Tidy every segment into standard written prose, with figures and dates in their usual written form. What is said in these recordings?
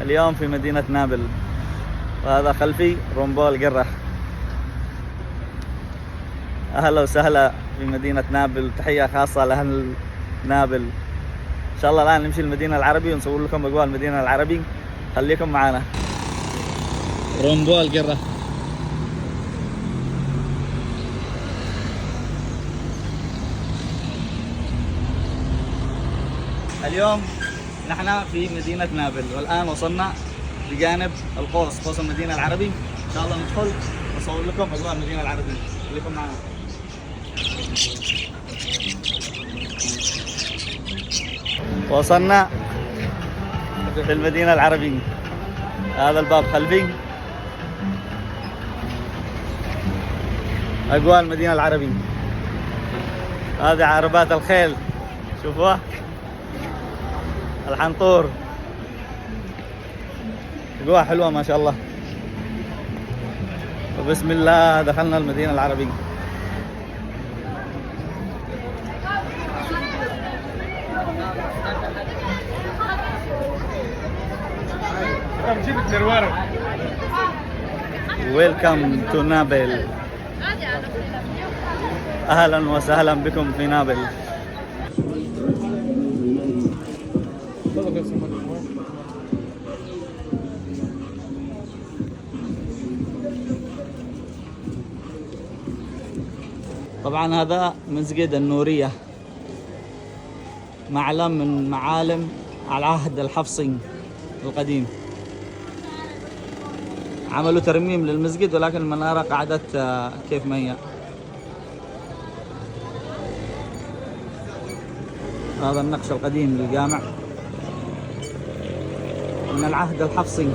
اليوم في مدينة نابل، وهذا خلفي رومبول قرة. أهلا وسهلا في مدينة نابل، تحية خاصة لأهل نابل. إن شاء الله الآن نمشي المدينة العربي ونصور لكم أجواء المدينة العربي، خليكم معنا. رومبول قرة. اليوم نحن في مدينة نابل، والآن وصلنا بجانب القوس، قوس المدينة العربي. إن شاء الله ندخل ونصور لكم أجواء المدينة العربي، خليكم معنا. وصلنا في المدينة العربي، هذا الباب خلفي، أجواء المدينة العربي. هذه عربات الخيل، شوفوها، الحنطور، أجواء حلوة ما شاء الله. وبسم الله دخلنا المدينة العربي. Welcome to نابل. أهلا وسهلا بكم في نابل. طبعا هذا مسجد النورية، معلم من معالم العهد الحفصي القديم. عملوا ترميم للمسجد ولكن المنارة قعدت كيف ما هي. هذا النقش القديم للجامع من العهد الحفصي.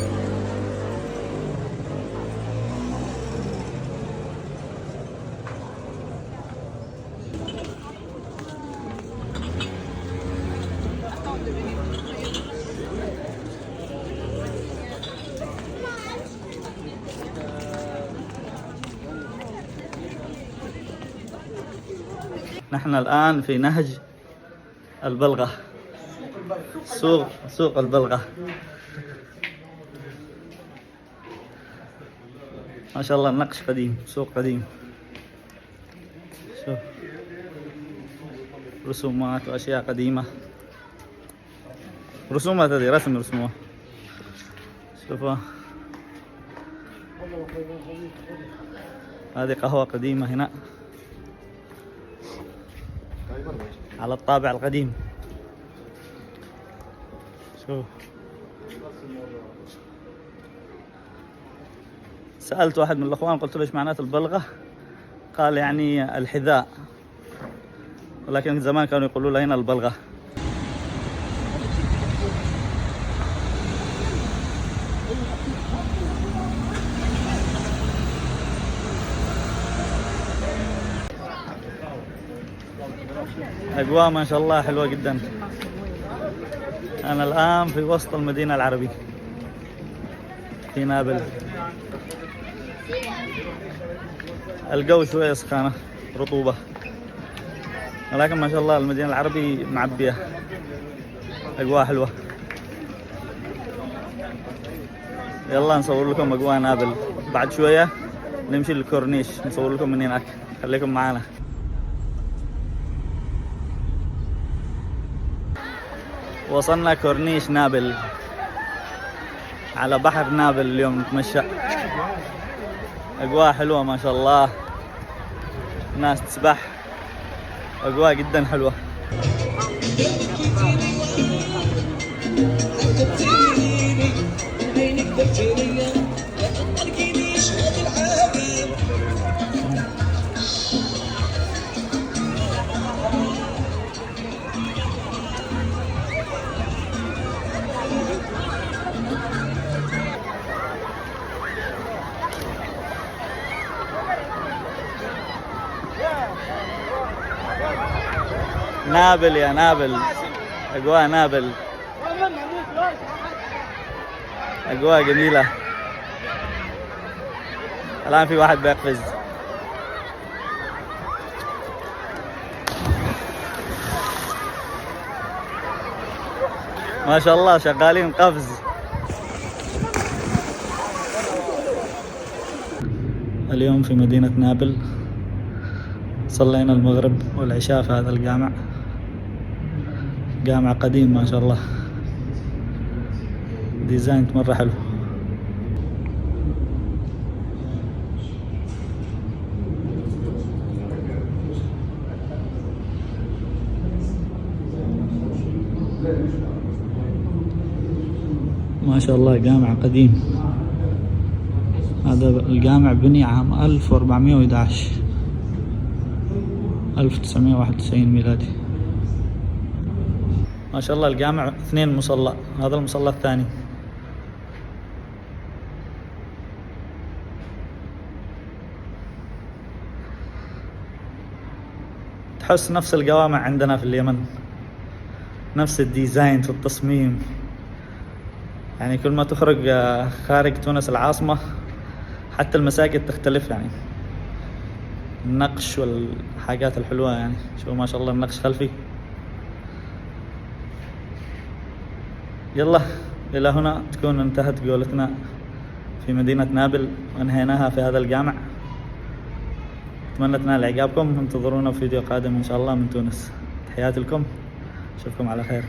نحن الآن في نهج البلغة، سوق البلغة. ما شاء الله النقش قديم، سوق قديم. شوف رسومات وأشياء قديمة، رسومات هذه رسم رسموها. شوفوا هذه قهوة قديمة هنا على الطابع القديم. شوف، سألت واحد من الأخوان قلت له إيش معنات البلغة؟ قال يعني الحذاء، ولكن زمان كانوا يقولوا له هنا البلغة. أجواء ما شاء الله حلوة جدا. أنا الآن في وسط المدينة العربي في نابل. الجو شوية سخانة، رطوبة، ولكن ما شاء الله المدينة العربي معبية، أجواء حلوة. يلا نصور لكم أجواء نابل. بعد شوية نمشي للكورنيش نصور لكم من هناك، خليكم معنا. وصلنا كورنيش نابل، على بحر نابل اليوم نتمشى. أجواء حلوة ما شاء الله، ناس تسبح، أجواء جدا حلوة. نابل يا نابل، أجواء نابل، أجواء جميلة. الآن في واحد بيقفز. ما شاء الله شغالين قفز. اليوم في مدينة نابل. صلينا المغرب والعشاء في هذا الجامع، جامع قديم ما شاء الله، ديزاين مرة حلو. ما شاء الله جامع قديم. هذا الجامع بني عام 1411 1991 ميلادي. ما شاء الله الجامع 2 مصلى، هذا المصلى الثاني. تحس نفس الجوامع عندنا في اليمن، نفس الديزاين في التصميم. يعني كل ما تخرج خارج تونس العاصمة حتى المساجد تختلف، يعني النقش والحاجات الحلوة. يعني شوف ما شاء الله النقش خلفي. يلا إلى هنا تكون انتهت جولتنا في مدينة نابل وانهيناها في هذا الجامع. أتمنى تنال إعجابكم، انتظرونا في فيديو قادم إن شاء الله من تونس. تحياتي لكم، أشوفكم على خير.